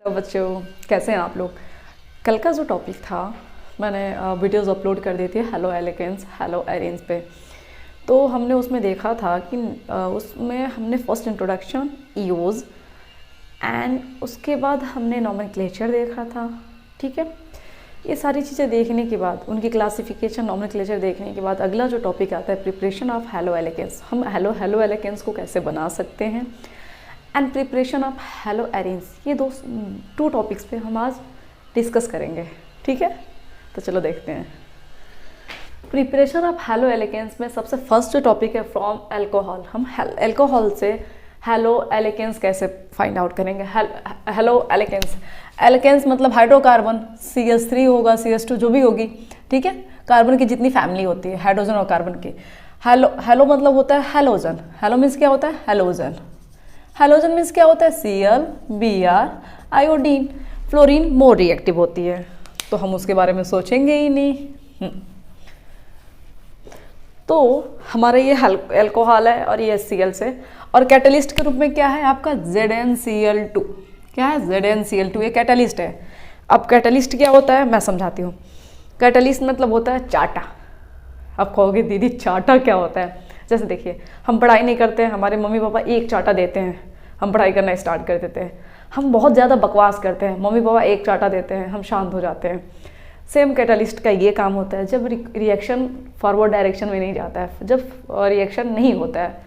तो बच्चों कैसे हैं आप लोग। कल का जो टॉपिक था मैंने वीडियोस अपलोड कर दी थी हेलो एलिगेंस हेलो एरेंज पे। तो हमने उसमें देखा था कि उसमें हमने फर्स्ट इंट्रोडक्शन यूज़ एंड उसके बाद हमने नॉमेनक्लेचर देखा था। ठीक है, ये सारी चीज़ें देखने के बाद उनकी क्लासिफिकेशन नॉमेनक्लेचर देखने के बाद अगला जो टॉपिक आता है प्रिपरेशन ऑफ हेलो एलिगेंस। हम हेलो एलिगेंस को कैसे बना सकते हैं and preparation of haloarenes, ये टू टॉपिक्स पे हम आज डिस्कस करेंगे। ठीक है, तो चलो देखते हैं। प्रिपरेशन ऑफ हेलो एलिगेंस में सबसे फर्स्ट जो टॉपिक है फ्रॉम अल्कोहल। हम अल्कोहल से हेलो एलिगेंस कैसे फाइंड आउट करेंगे। हेलो एलिगेंस, एलिगेंस मतलब हाइड्रोकार्बन CH3 होगा, CH2 जो भी होगी। ठीक है, कार्बन की जितनी फैमिली होती है हाइड्रोजन और कार्बन की। हेलो मतलब होता है हेलोजन। हेलो मीन्स क्या होता है हेलोजन। हेलोजन मीन्स क्या होता है Cl, Br, iodine. Fluorine more reactive होती है तो हम उसके बारे में सोचेंगे ही नहीं। तो हमारा ये अल्कोहल है और ये Cl से, और कैटलिस्ट के रूप में क्या है आपका ZnCl2। क्या है ZnCl2, ये कैटलिस्ट है। अब कैटलिस्ट क्या होता है मैं समझाती हूँ। कैटलिस्ट मतलब होता है चाटा। आप कहोगे दीदी चाटा क्या होता है। जैसे देखिए, हम पढ़ाई नहीं करते हैं, हमारे मम्मी पापा एक चाटा देते हैं, हम पढ़ाई करना स्टार्ट कर देते हैं। हम बहुत ज़्यादा बकवास करते हैं, मम्मी पापा एक चाटा देते हैं, हम शांत हो जाते हैं। सेम कैटलिस्ट का ये काम होता है, जब रिएक्शन फॉरवर्ड डायरेक्शन में नहीं जाता है, जब रिएक्शन नहीं होता है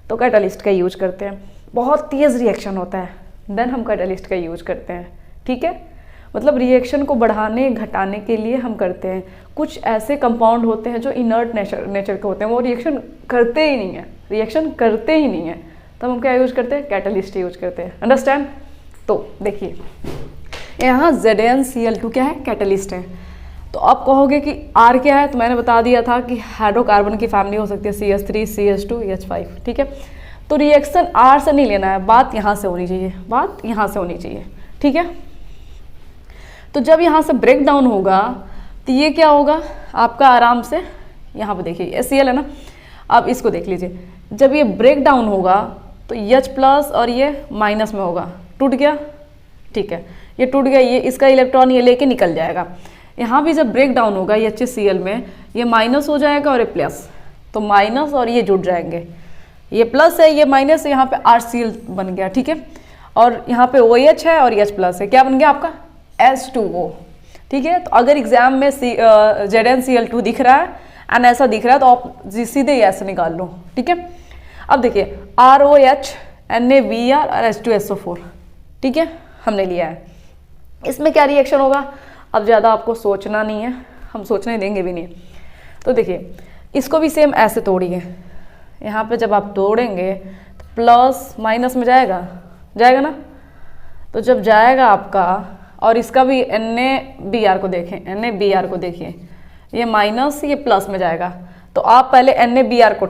तो कैटलिस्ट का यूज करते हैं। बहुत तेज़ रिएक्शन होता है देन हम कैटलिस्ट का यूज करते हैं। ठीक है, मतलब रिएक्शन को बढ़ाने घटाने के लिए हम करते हैं। कुछ ऐसे कंपाउंड होते हैं जो इनर्ट नेचर के होते हैं, वो रिएक्शन करते ही नहीं है, तब हम क्या यूज करते हैं कैटलिस्ट यूज करते हैं। अंडरस्टैंड। तो देखिए यहाँ ZnCl2 क्या है कैटलिस्ट है। तो आप कहोगे कि R क्या है, तो मैंने बता दिया था कि हाइड्रोकार्बन की फैमिली हो सकती है CH3, CH2, H5। ठीक है, तो रिएक्शन R से नहीं लेना है, बात यहाँ से होनी चाहिए। ठीक है, तो जब यहाँ से ब्रेक डाउन होगा तो ये क्या होगा आपका, आराम से यहाँ पे देखिए Cl है ना। अब इसको देख लीजिए, जब ये ब्रेक डाउन होगा तो H+ और ये माइनस में होगा, टूट गया। ठीक है, ये टूट गया, ये इसका इलेक्ट्रॉन ये लेके निकल जाएगा। यहाँ भी जब ब्रेक डाउन होगा HCl में, ये माइनस हो जाएगा और ये प्लस, तो माइनस और ये जुड़ जाएंगे। ये प्लस है, ये माइनस है, यहाँ पे RCl बन गया। ठीक है, और यहाँ पे OH है और H+ है, क्या बन गया आपका H2O। ठीक है, तो अगर एग्जाम में ZnCl2 दिख रहा है एंड ऐसा दिख रहा है तो आप सीधे ऐसे निकाल लो। ठीक है, अब देखिए ROH, NaBr और H2SO4। ठीक है, हमने लिया है। इसमें क्या रिएक्शन होगा, अब ज़्यादा आपको सोचना नहीं है, हम सोचने देंगे भी नहीं। तो देखिए इसको भी सेम ऐसे तोड़िए। यहाँ पे जब आप तोड़ेंगे तो प्लस माइनस में जाएगा ना। तो जब जाएगा आपका, और इसका भी NaBr को देखिए, ये माइनस ये प्लस में जाएगा। तो आप पहले NaBr को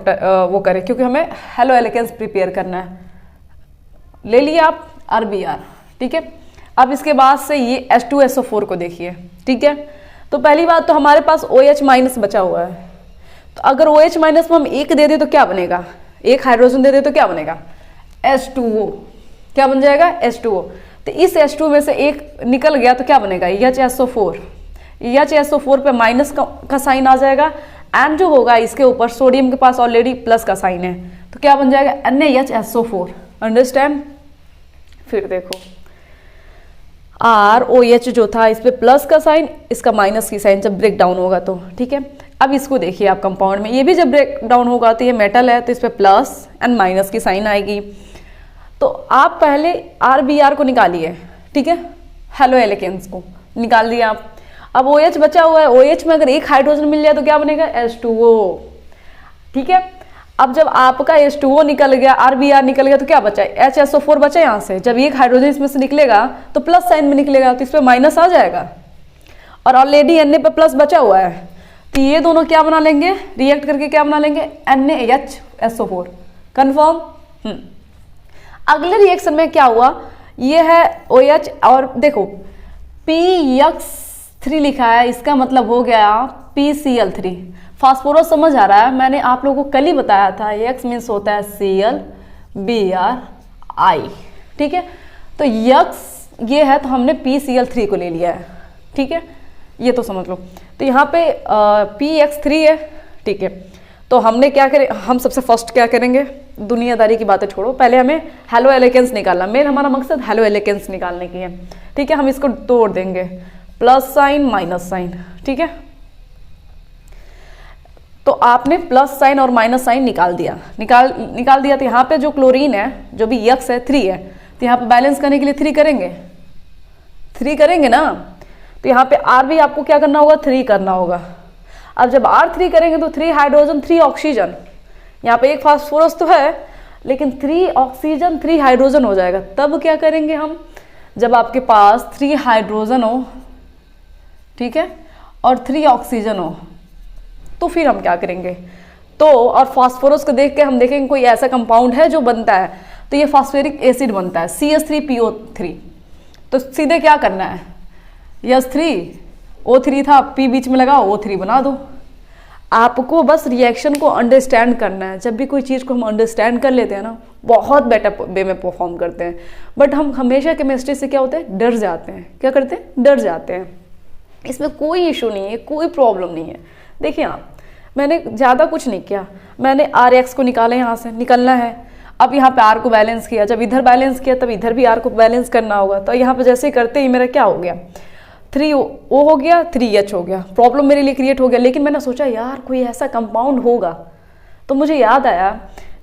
वो करें, क्योंकि हमें हेलो एलिगेंस प्रिपेयर करना है। ले लिए आप RBr। ठीक है, अब इसके बाद से ये H2SO4 को देखिए। ठीक है, तो पहली बात तो हमारे पास OH- बचा हुआ है, तो अगर OH- में हम एक दे दे तो क्या बनेगा, एक हाइड्रोजन दे दे तो क्या बनेगा H2O। क्या बन जाएगा H2O। तो इस H2 में से एक निकल गया तो क्या बनेगा HSO4। HSO4 पे माइनस का साइन आ जाएगा एंड जो होगा इसके ऊपर सोडियम के पास ऑलरेडी प्लस का साइन है, तो क्या बन जाएगा NaHSO4। अंडरस्टैंड। फिर देखो ROH जो था इस पे प्लस का साइन, इसका माइनस की साइन जब ब्रेक डाउन होगा तो। ठीक है, अब इसको देखिए आप कंपाउंड में, ये भी जब ब्रेक डाउन होगा तो ये मेटल है तो इस पे प्लस एंड माइनस की साइन आएगी। तो आप पहले RBr को निकालिए। ठीक है, हेलो एलिगेंस को निकाल दिया आप। अब OH बचा हुआ है, OH में अगर एक हाइड्रोजन मिल जाए तो क्या बनेगा H2O। ठीक है, अब जब आपका H2O निकल गया, RBr निकल गया, तो क्या बचा HSO4 बचा यहाँ से। जब एक हाइड्रोजन इसमें से निकलेगा तो प्लस साइन में निकलेगा, तो इस पर माइनस आ जाएगा, और ऑलरेडी Na पे प्लस बचा हुआ है, तो ये दोनों क्या बना लेंगे, रिएक्ट करके क्या बना लेंगे NaHSO4। कन्फर्म। अगले रिएक्शन में क्या हुआ, ये है OH और देखो PX3 लिखा है, इसका मतलब हो गया PCl3। फास्फोरस समझ आ रहा है, मैंने आप लोगों को कल ही बताया था, X मीन्स होता है Cl, Br, I। ठीक है, तो X ये है तो हमने PCl3 को ले लिया है, ठीक है, ये तो समझ लो। तो यहाँ पे PX3 है, ठीक है। तो हमने क्या करें, हम सबसे फर्स्ट क्या करेंगे, दुनियादारी की बातें छोड़ो, पहले हमें हेलो एलिकेंस निकालना, मेन हमारा मकसद हेलो एलिकेंस निकालने की है, ठीक है। हम इसको तोड़ देंगे, प्लस साइन माइनस साइन, ठीक है। तो आपने प्लस साइन और माइनस साइन निकाल दिया, निकाल दिया। तो यहाँ पे जो क्लोरीन है, जो भी यक्स है 3 है, तो यहाँ पे बैलेंस करने के लिए 3 करेंगे ना। तो यहाँ पे R भी आपको क्या करना होगा, 3 करना होगा। अब जब R3 करेंगे तो 3 हाइड्रोजन 3 ऑक्सीजन, यहाँ पे एक फास्फोरस तो है लेकिन 3 ऑक्सीजन 3 हाइड्रोजन हो जाएगा। तब क्या करेंगे हम, जब आपके पास 3 हाइड्रोजन हो, ठीक है, और 3 ऑक्सीजन हो, तो फिर हम क्या करेंगे, तो और फास्फोरस को देख के हम देखेंगे कोई ऐसा कंपाउंड है जो बनता है, तो ये फास्फोरिक एसिड बनता है CH3PO3। तो सीधे क्या करना है, H3O3 था, P बीच में लगा, O3 बना दो। आपको बस रिएक्शन को अंडरस्टैंड करना है। जब भी कोई चीज़ को हम अंडरस्टैंड कर लेते हैं ना, बहुत बेटर वे में परफॉर्म करते हैं। बट हम हमेशा केमिस्ट्री से क्या होता है, डर जाते हैं। क्या करते हैं, डर जाते हैं। इसमें कोई इशू नहीं है, कोई प्रॉब्लम नहीं है। देखिए आप, मैंने ज़्यादा कुछ नहीं किया, मैंने RX को निकाला, यहाँ से निकलना है। अब यहाँ पे R को बैलेंस किया, जब इधर बैलेंस किया तब इधर भी R को बैलेंस करना होगा। तो यहाँ पे जैसे ही करते ही मेरा क्या हो गया, 3O हो गया, 3H हो गया। प्रॉब्लम मेरे लिए क्रिएट हो गया। लेकिन मैंने सोचा यार कोई ऐसा कंपाउंड होगा, तो मुझे याद आया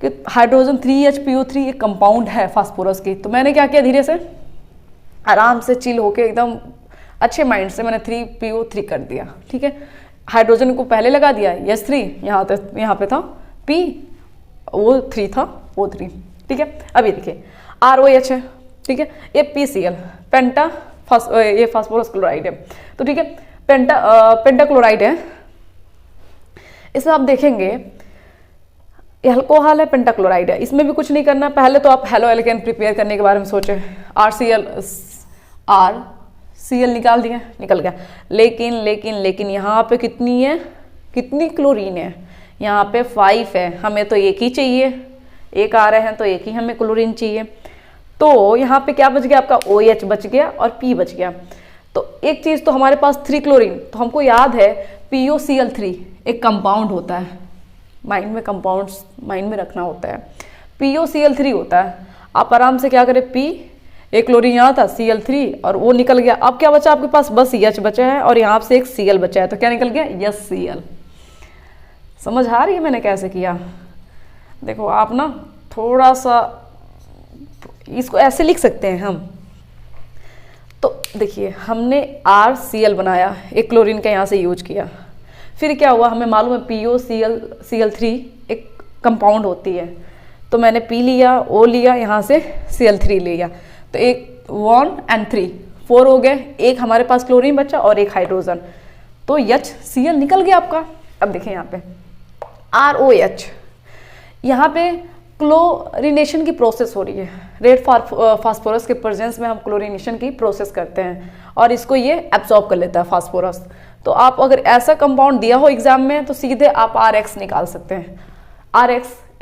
कि हाइड्रोजन 3HPO3 एक कंपाउंड है फास्फोरस की। तो मैंने क्या किया, धीरे से आराम से चिल होके एकदम अच्छे माइंड से मैंने 3PO3 कर दिया, ठीक है। हाइड्रोजन को पहले लगा दिया, H3, यहाँ पे था P, O3 था, O3, ठीक है। अभी देखिए ROH है, ठीक है, ये PCl पेंटा, ये फास्फोरस क्लोराइड है, तो ठीक है, पेंटा क्लोराइड है। इसमें आप देखेंगे अल्कोहल है, पेंटा क्लोराइड है। इसमें भी कुछ नहीं करना, पहले तो आप हेलो एल्केन प्रिपेयर करने के बारे में सोचें। RCl निकाल दिया, निकल गया। लेकिन यहाँ पे कितनी क्लोरीन है, यहाँ पे 5 है। हमें तो एक ही चाहिए, एक आ रहे हैं तो एक ही हमें क्लोरीन चाहिए। तो यहाँ पे क्या बच गया, आपका OH बच गया और P बच गया। तो एक चीज़ तो हमारे पास 3 क्लोरीन, तो हमको याद है POCl3 एक कंपाउंड होता है। माइंड में कंपाउंड्स माइंड में रखना होता है। POCl3 होता है। आप आराम से क्या करें, P, एक क्लोरीन यहाँ था, Cl3, और वो निकल गया। अब क्या बचा आपके पास, बस H बचा है और यहाँ से एक Cl बचा है। तो क्या निकल गया, HCl। समझ आ रही है मैंने कैसे किया। देखो आप ना थोड़ा सा इसको ऐसे लिख सकते हैं हम। तो देखिए हमने RCl बनाया, एक क्लोरीन का यहाँ से यूज किया। फिर क्या हुआ, हमें मालूम है POCl3 एक कंपाउंड होती है। तो मैंने P लिया, O लिया, यहाँ से Cl3 लिया। तो एक 1 and 3 4 हो गए। एक हमारे पास क्लोरीन बचा और एक हाइड्रोजन, तो HCl निकल गया आपका। अब देखें यहाँ पे ROH, यहाँ पे क्लोरीनेशन की प्रोसेस हो रही है। रेड फास्फोरस के प्रेजेंस में हम क्लोरीनेशन की प्रोसेस करते हैं और इसको ये एब्जॉर्ब कर लेता है फास्फोरस। तो आप अगर ऐसा कंपाउंड दिया हो एग्जाम में तो सीधे आप RX निकाल सकते हैं।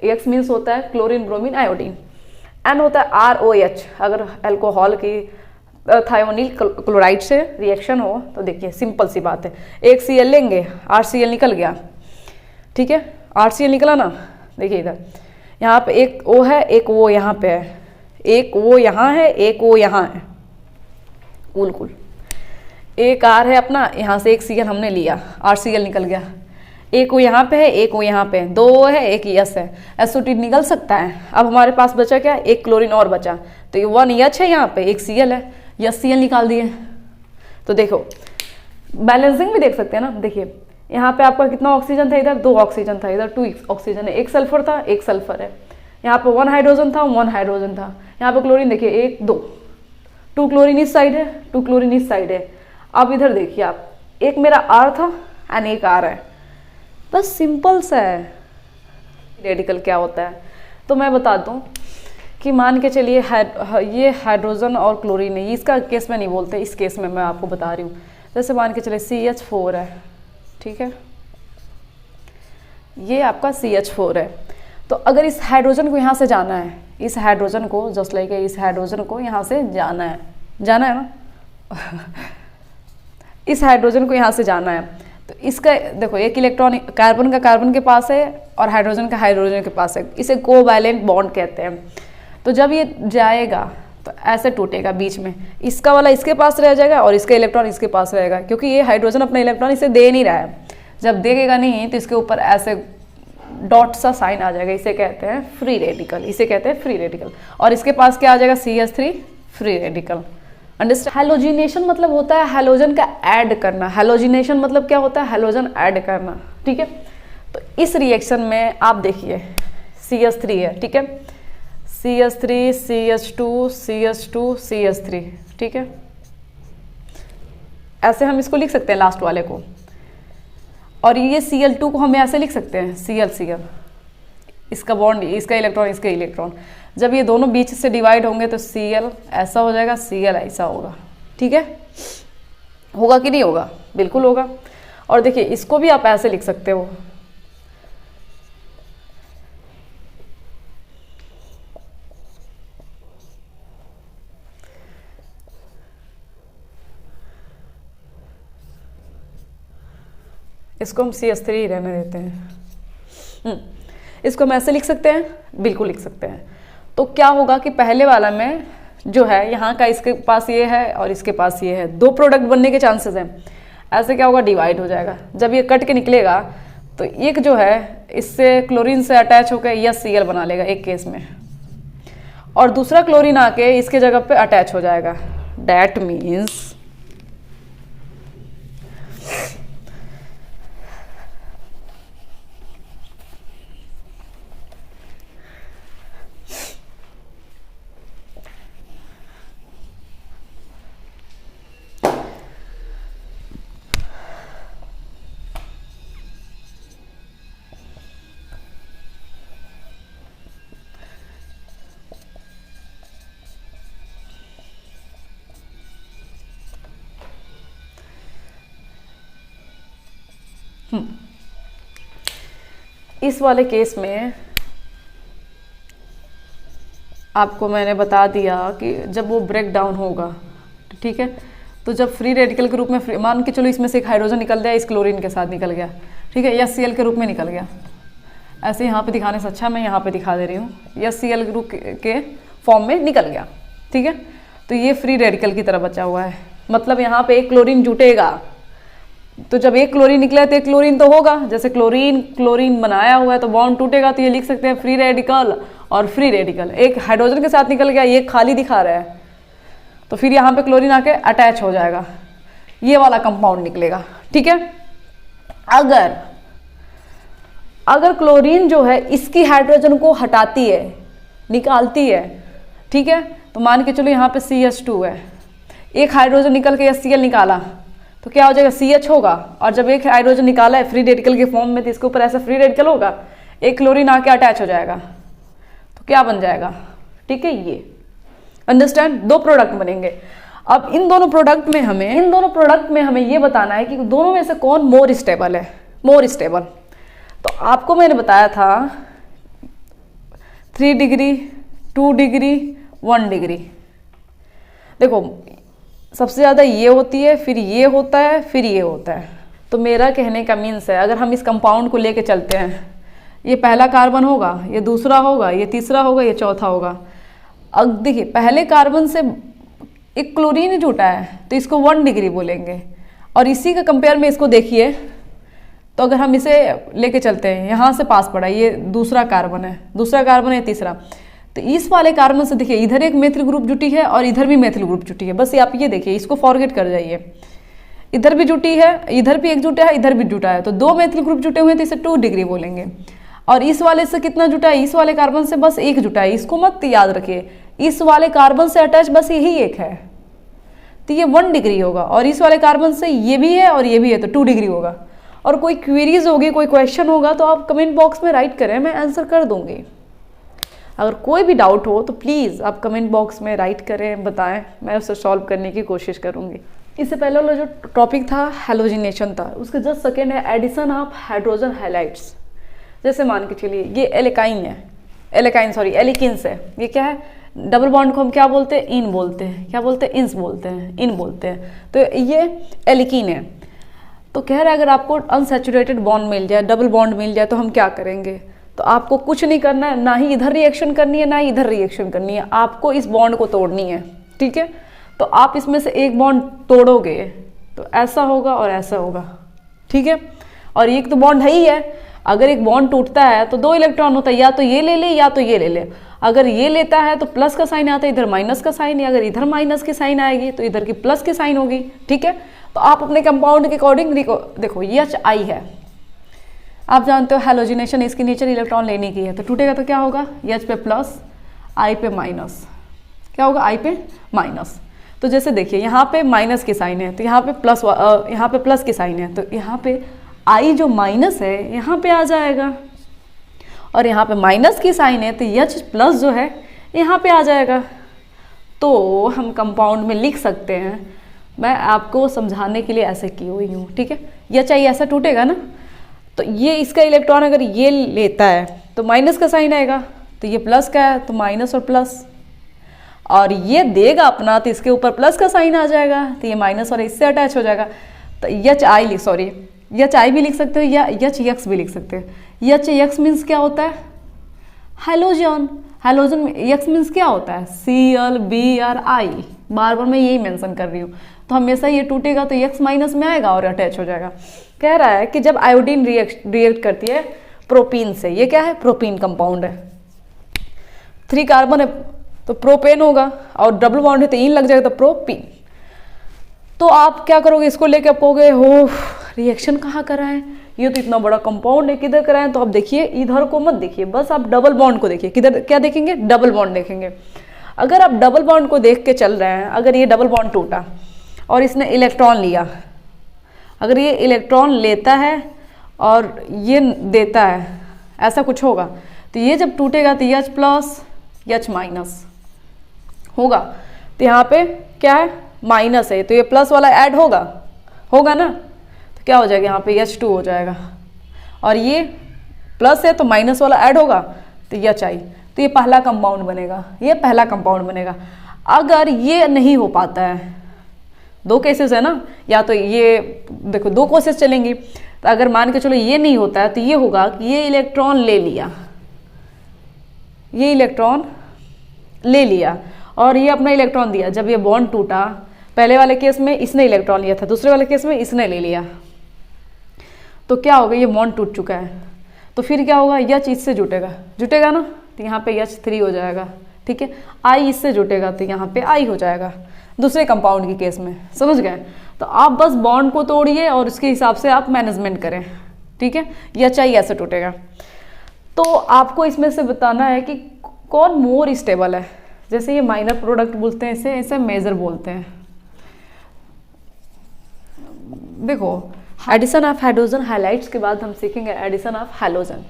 X मीन्स होता है क्लोरीन ब्रोमीन आयोडीन, N होता है ROH। अगर अल्कोहल की थायोनिल क्लोराइड से रिएक्शन हो तो देखिए सिंपल सी बात है, एक Cl लेंगे, RCl निकल गया, ठीक है, RCl निकला ना। देखिए इधर यहाँ पे एक O है, एक O यहाँ पे है, एक O यहाँ है, एक O यहाँ है, कुल एक R है अपना, यहाँ से एक Cl हमने लिया, RCl निकल गया। एक O यहाँ पे है, एक O यहाँ पे है, 2 O है, एक S है, SO2 निकल सकता है। अब हमारे पास बचा क्या, एक क्लोरीन और बचा, तो ये 1 H है, यहाँ पे एक Cl है, HCl निकाल दिए। तो देखो बैलेंसिंग भी देख सकते हैं ना। देखिए यहाँ पे आपका कितना ऑक्सीजन था, इधर 2 ऑक्सीजन था, इधर 2 ऑक्सीजन है, एक सल्फर था, एक सल्फर है। यहाँ पे 1 हाइड्रोजन था, 1 हाइड्रोजन था। यहाँ पे क्लोरीन देखिए 1 2 क्लोरीन इस साइड है, 2 क्लोरीन इस साइड है। अब इधर देखिए आप, एक मेरा R था एंड एक R है। बस सिंपल सा है। रेडिकल क्या होता है तो मैं बता दूं कि मान के चलिए ये हाइड्रोजन और क्लोरीन है, इसका केस में नहीं बोलते, इस केस में मैं आपको बता रही हूँ। जैसे मान के चलिए CH4 है, ठीक है, ये आपका CH4 है। तो अगर इस हाइड्रोजन को यहाँ से जाना है, इस हाइड्रोजन को जस्ट लाइक इस हाइड्रोजन को यहाँ से जाना है, जाना है ना। इस हाइड्रोजन को यहाँ से जाना है, तो इसका देखो एक इलेक्ट्रॉन कार्बन का कार्बन के पास है और हाइड्रोजन का हाइड्रोजन के पास है, इसे कोवैलेंट बॉन्ड कहते हैं। तो जब ये जाएगा तो ऐसे टूटेगा बीच में, इसका वाला इसके पास रह जाएगा और इसका इलेक्ट्रॉन इसके पास रहेगा, क्योंकि ये हाइड्रोजन अपना इलेक्ट्रॉन इसे दे नहीं रहा है। जब देगा नहीं तो इसके ऊपर ऐसे डॉट सा साइन आ जाएगा, इसे कहते हैं फ्री रेडिकल, इसे कहते हैं फ्री रेडिकल। और इसके पास क्या आ जाएगा, CH3 free radical. Understand. Halogenation मतलब होता है हैलोजन का ऐड करना। हैलोजिनेशन मतलब क्या होता है, हैलोजन ऐड करना, ठीक है। तो इस रिएक्शन में आप देखिए CH3 है, ठीक है, CH3 CH2 CH2 CH3, ठीक है। ऐसे हम इसको लिख सकते हैं लास्ट वाले को, और ये Cl2 को हम ऐसे लिख सकते हैं Cl, इसका बॉन्ड, इसका इलेक्ट्रॉन इसका इलेक्ट्रॉन। जब ये दोनों बीच से डिवाइड होंगे तो Cl ऐसा हो जाएगा, Cl ऐसा होगा, ठीक है। होगा कि नहीं होगा, बिल्कुल होगा। और देखिए इसको भी आप ऐसे लिख सकते हो, इसको हम CH3 ही रहने देते हैं। इसको हम ऐसे लिख सकते हैं, बिल्कुल लिख सकते हैं। तो क्या होगा कि पहले वाला में जो है यहाँ का इसके पास ये है और इसके पास ये है, दो प्रोडक्ट बनने के चांसेस हैं। ऐसे क्या होगा, डिवाइड हो जाएगा। जब ये कट के निकलेगा तो एक जो है इससे क्लोरीन से अटैच होकर यह Cl बना लेगा एक केस में, और दूसरा क्लोरीन आके इसके जगह पे अटैच हो जाएगा। डैट मीन्स इस वाले केस में आपको मैंने बता दिया कि जब वो ब्रेक डाउन होगा, ठीक है, तो जब फ्री रेडिकल के रूप में मान के चलो इसमें से एक हाइड्रोजन निकल गया, इस क्लोरीन के साथ निकल गया, ठीक है, या Cl के रूप में निकल गया। ऐसे यहाँ पे दिखाने से अच्छा मैं यहाँ पे दिखा दे रही हूँ, या Cl ग्रुप के फॉर्म में निकल गया, ठीक है। तो ये फ्री रेडिकल की तरह बचा हुआ है, मतलब यहाँ पे एक क्लोरीन जुटेगा। तो जब एक क्लोरीन निकला है तो एक क्लोरीन तो होगा, जैसे क्लोरीन क्लोरीन बनाया हुआ है तो बॉन्ड टूटेगा, तो ये लिख सकते हैं फ्री रेडिकल और फ्री रेडिकल। एक हाइड्रोजन के साथ निकल गया, ये खाली दिखा रहा है, तो फिर यहाँ पे क्लोरीन आके अटैच हो जाएगा, ये वाला कंपाउंड निकलेगा, ठीक है। अगर क्लोरीन जो है इसकी हाइड्रोजन को हटाती है, निकालती है, ठीक है, तो मान के चलो यहाँ पे CH2 है, एक हाइड्रोजन निकल के Cl निकाला तो क्या हो जाएगा, CH होगा। और जब एक हाइड्रोजन निकाला है फ्री रेडिकल के फॉर्म में तो इसके ऊपर ऐसा फ्री रेडिकल होगा, एक क्लोरीन आके अटैच हो जाएगा, तो क्या बन जाएगा, ठीक है, ये। अंडरस्टैंड। दो प्रोडक्ट बनेंगे। अब इन दोनों प्रोडक्ट में हमें ये बताना है कि दोनों में से कौन मोर स्टेबल है, मोर स्टेबल। तो आपको मैंने बताया था 3 डिग्री, 2 डिग्री, 1 डिग्री। देखो सबसे ज़्यादा ये होती है, फिर ये होता है, फिर ये होता है। तो मेरा कहने का मीन्स है, अगर हम इस कंपाउंड को लेके चलते हैं, ये पहला कार्बन होगा, ये दूसरा होगा, ये तीसरा होगा, ये चौथा होगा। अब देखिए पहले कार्बन से एक क्लोरीन जुटा है तो इसको 1 डिग्री बोलेंगे, और इसी का कंपेयर में इसको देखिए, तो अगर हम इसे लेके चलते हैं, यहाँ से पास पड़ा, ये दूसरा कार्बन है, तीसरा, तो इस वाले कार्बन से देखिए इधर एक मेथिल ग्रुप जुटी है और इधर भी मेथिल ग्रुप जुटी है। बस आप ये देखिए, इसको फॉरगेट कर जाइए, इधर भी जुटी है, इधर भी एक जुटा है, इधर भी जुटा है, तो 2 मेथिल ग्रुप जुटे हुए हैं, तो इसे 2 डिग्री बोलेंगे। और इस वाले से कितना जुटा है, इस वाले कार्बन से बस एक जुटा है, इसको मत याद रखिए, इस वाले कार्बन से अटैच बस यही एक है, तो ये 1 डिग्री होगा। और इस वाले कार्बन से ये भी है और ये भी है, तो 2 डिग्री होगा। और कोई क्वेरीज होगी, कोई क्वेश्चन होगा तो आप कमेंट बॉक्स में राइट करें, मैं आंसर कर दूंगी। अगर कोई भी डाउट हो तो प्लीज़ आप कमेंट बॉक्स में राइट करें, बताएं, मैं उसे सॉल्व करने की कोशिश करूंगी। इससे पहले वाला जो टॉपिक था हैलोजिनेशन था, उसके जस्ट सेकेंड है एडिशन ऑफ हाइड्रोजन हैलाइड्स। जैसे मान के चलिए ये एल्काइंस है, एल्किन्स है, ये क्या है, डबल बॉन्ड को हम क्या बोलते हैं, इन बोलते हैं, क्या बोलते हैं, इंस बोलते हैं, इन बोलते हैं। तो ये एल्कीन है। तो कह रहा है अगर आपको अनसैचुरेटेड बॉन्ड मिल जाए, डबल बॉन्ड मिल जाए तो हम क्या करेंगे, तो आपको कुछ नहीं करना है, ना ही इधर रिएक्शन करनी है ना ही इधर रिएक्शन करनी है, आपको इस बॉन्ड को तोड़नी है, ठीक है। तो आप इसमें से एक बॉन्ड तोड़ोगे तो ऐसा होगा और ऐसा होगा, ठीक है। और एक तो बॉन्ड है ही है, अगर एक बॉन्ड टूटता है तो 2 इलेक्ट्रॉन होता है, या तो ये ले ले या तो ये ले ले। अगर ये लेता है तो प्लस का साइन आता है, इधर माइनस का साइन है, अगर इधर माइनस की साइन आएगी तो इधर की प्लस की साइन होगी, ठीक है। तो आप अपने कंपाउंड के अकॉर्डिंग देखो HI है, आप जानते हो हैलोजिनेशन इसकी नेचर इलेक्ट्रॉन लेने की है, तो टूटेगा तो क्या होगा, H पे प्लस I पे माइनस, क्या होगा, I पे माइनस। तो जैसे देखिए यहाँ पे माइनस की साइन है तो यहाँ पे प्लस की साइन है, तो यहाँ पे I जो माइनस है यहाँ पे आ जाएगा, और यहाँ पे माइनस की साइन है तो H प्लस जो है यहाँ पे आ जाएगा। तो हम कंपाउंड में लिख सकते हैं, मैं आपको समझाने के लिए ऐसे की हुई हूँ, ठीक है। HI ऐसा टूटेगा ना, तो ये इसका इलेक्ट्रॉन अगर ये लेता है तो माइनस का साइन आएगा, तो ये प्लस का है तो माइनस और प्लस, और ये देगा अपना तो इसके ऊपर प्लस का साइन आ जाएगा, तो ये माइनस और इससे अटैच हो जाएगा। तो HI भी लिख सकते हो या HX भी लिख सकते हो। HX मीन्स क्या होता है, हैलोजन। हैलोजन X मीन्स क्या होता है, Cl-Br-I, बार बार मैं यही मेंशन कर रही हूँ। तो हमेशा ये टूटेगा तो X माइनस में आएगा और अटैच हो जाएगा। कह रहा है कि जब आयोडीन रिएक्ट करती है प्रोपीन से, ये क्या है, प्रोपीन कंपाउंड है, 3 कार्बन है तो प्रोपेन होगा, और डबल बॉन्ड है तो इन लग जाएगा तो प्रोपीन। तो आप क्या करोगे, इसको लेके आप कहोगे हो रिएक्शन कहाँ कराएं, ये तो इतना बड़ा कंपाउंड है, किधर कराएं। तो आप देखिए इधर को मत देखिए, बस आप डबल बॉन्ड को देखिए, किधर क्या देखेंगे, डबल बॉन्ड देखेंगे। अगर आप डबल बॉन्ड को देख के चल रहे हैं, अगर ये डबल बॉन्ड टूटा और इसने इलेक्ट्रॉन लिया, अगर ये इलेक्ट्रॉन लेता है और ये देता है, ऐसा कुछ होगा, तो ये जब टूटेगा तो H प्लस H माइनस होगा। तो यहाँ पे क्या है, माइनस है, तो ये प्लस वाला ऐड होगा ना, तो क्या हो जाएगा, यहाँ पे H2 हो जाएगा, और ये प्लस है तो माइनस वाला ऐड होगा तो HI, तो ये पहला कंपाउंड बनेगा, ये पहला कंपाउंड बनेगा। अगर ये नहीं हो पाता है, 2 केसेस है ना, या तो ये देखो 2 कोशिश चलेंगी, तो अगर मान के चलो ये नहीं होता है तो ये होगा कि ये इलेक्ट्रॉन ले लिया, ये इलेक्ट्रॉन ले लिया और ये अपना इलेक्ट्रॉन दिया। जब ये बॉन्ड टूटा, पहले वाले केस में इसने इलेक्ट्रॉन लिया था, दूसरे वाले केस में इसने ले लिया, तो क्या होगा, ये बॉन्ड टूट चुका है। तो फिर क्या होगा, H इससे जुटेगा ना, तो यहाँ पे H3 हो जाएगा, ठीक है। I इससे जुटेगा तो यहाँ पे I हो जाएगा, दूसरे कंपाउंड के केस में, समझ गए। तो आप बस बॉन्ड को तोड़िए और उसके हिसाब से आप मैनेजमेंट करें, ठीक है। HI ऐसे टूटेगा। तो आपको इसमें से बताना है कि कौन मोर स्टेबल है। जैसे ये माइनर प्रोडक्ट बोलते हैं, इसे मेजर बोलते हैं। देखो एडिशन ऑफ हाइड्रोजन हाइलाइट्स के बाद हम सीखेंगे एडिशन ऑफ हैलोजन।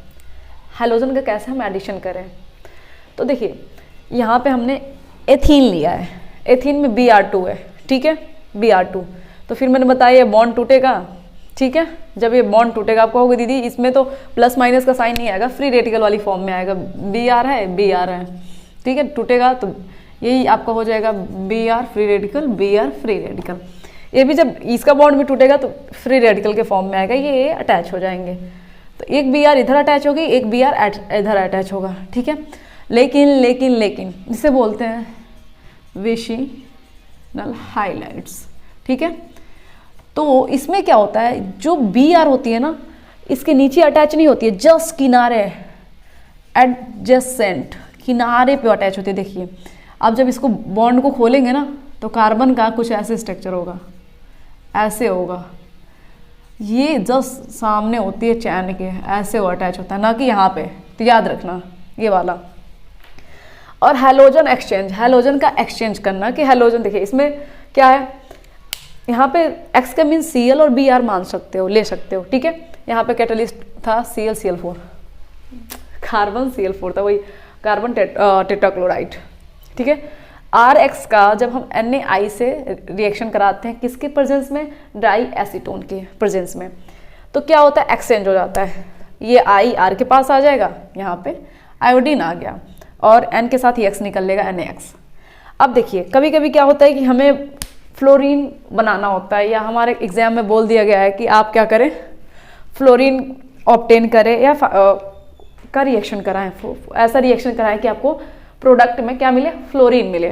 हैलोजन का कैसे हम एडिशन करें। तो देखिए यहाँ पे हमने एथीन लिया है, एथीन में Br2 है, ठीक है, Br2। तो फिर मैंने बताया ये बॉन्ड टूटेगा, ठीक है। जब ये बॉन्ड टूटेगा आपको होगा दीदी इसमें तो प्लस माइनस का साइन नहीं आएगा, फ्री रेडिकल वाली फॉर्म में आएगा, Br है, ठीक है। टूटेगा तो यही आपका हो जाएगा Br फ्री रेडिकल। ये भी जब इसका बॉन्ड भी टूटेगा तो फ्री रेडिकल के फॉर्म में आएगा, ये अटैच हो जाएंगे। तो एक Br इधर अटैच होगी, एक Br इधर अटैच होगा, ठीक है। लेकिन इसे बोलते हैं विशिनल हाइलाइट्स, ठीक है। तो इसमें क्या होता है, जो Br होती है ना, इसके नीचे अटैच नहीं होती है, जस्ट किनारे एडजेसेंट किनारे पे अटैच होती है। देखिए अब जब इसको बॉन्ड को खोलेंगे ना तो कार्बन का कुछ ऐसे स्ट्रक्चर होगा, ऐसे होगा, ये जस्ट सामने होती है चैन के, ऐसे वो अटैच होता है, ना कि यहाँ पे। तो याद रखना ये वाला। और हैलोजन एक्सचेंज, हैलोजन का एक्सचेंज करना कि हैलोजन देखिए इसमें क्या है, यहाँ पे X का मीन Cl और Br मान सकते हो, ले सकते हो, ठीक है। यहाँ पे कैटलिस्ट था ClCl4, कार्बन Cl4 था, वही कार्बन टेट्राक्लोराइड, ठीक है। Rx का जब हम NaI से रिएक्शन कराते हैं किसके प्रेजेंस में, डाई एसीटोन के प्रेजेंस में, तो क्या होता है, एक्सचेंज हो जाता है। ये I R के पास आ जाएगा, यहाँ पे आयोडीन आ गया, और N के साथ ही X निकल लेगा, NaX। अब देखिए कभी कभी क्या होता है कि हमें फ्लोरीन बनाना होता है, या हमारे एग्जाम में बोल दिया गया है कि आप क्या करें, फ्लोरीन ऑब्टेन करें या का रिएक्शन कराएं, ऐसा रिएक्शन कराएं कि आपको प्रोडक्ट में क्या मिले, फ्लोरीन मिले।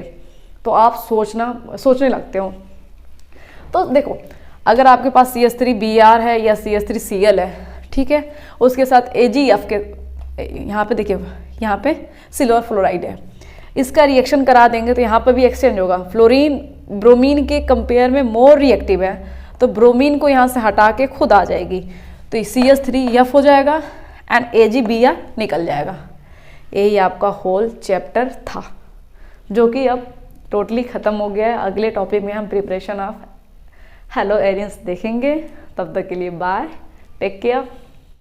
तो आप सोचने लगते हो। तो देखो अगर आपके पास CH3Br है या CH3Cl है, ठीक है, उसके साथ AgF के यहाँ पे देखिए, यहाँ पे सिल्वर फ्लोराइड है, इसका रिएक्शन करा देंगे तो यहाँ पर भी एक्सचेंज होगा। फ्लोरीन ब्रोमीन के कंपेयर में मोर रिएक्टिव है, तो ब्रोमीन को यहाँ से हटा के खुद आ जाएगी, तो CH3F हो जाएगा एंड AgBr निकल जाएगा। यही आपका होल चैप्टर था, जो कि अब टोटली ख़त्म हो गया है। अगले टॉपिक में हम प्रिपरेशन ऑफ हेलो एरियंस देखेंगे। तब तक के लिए बाय, टेक केयर।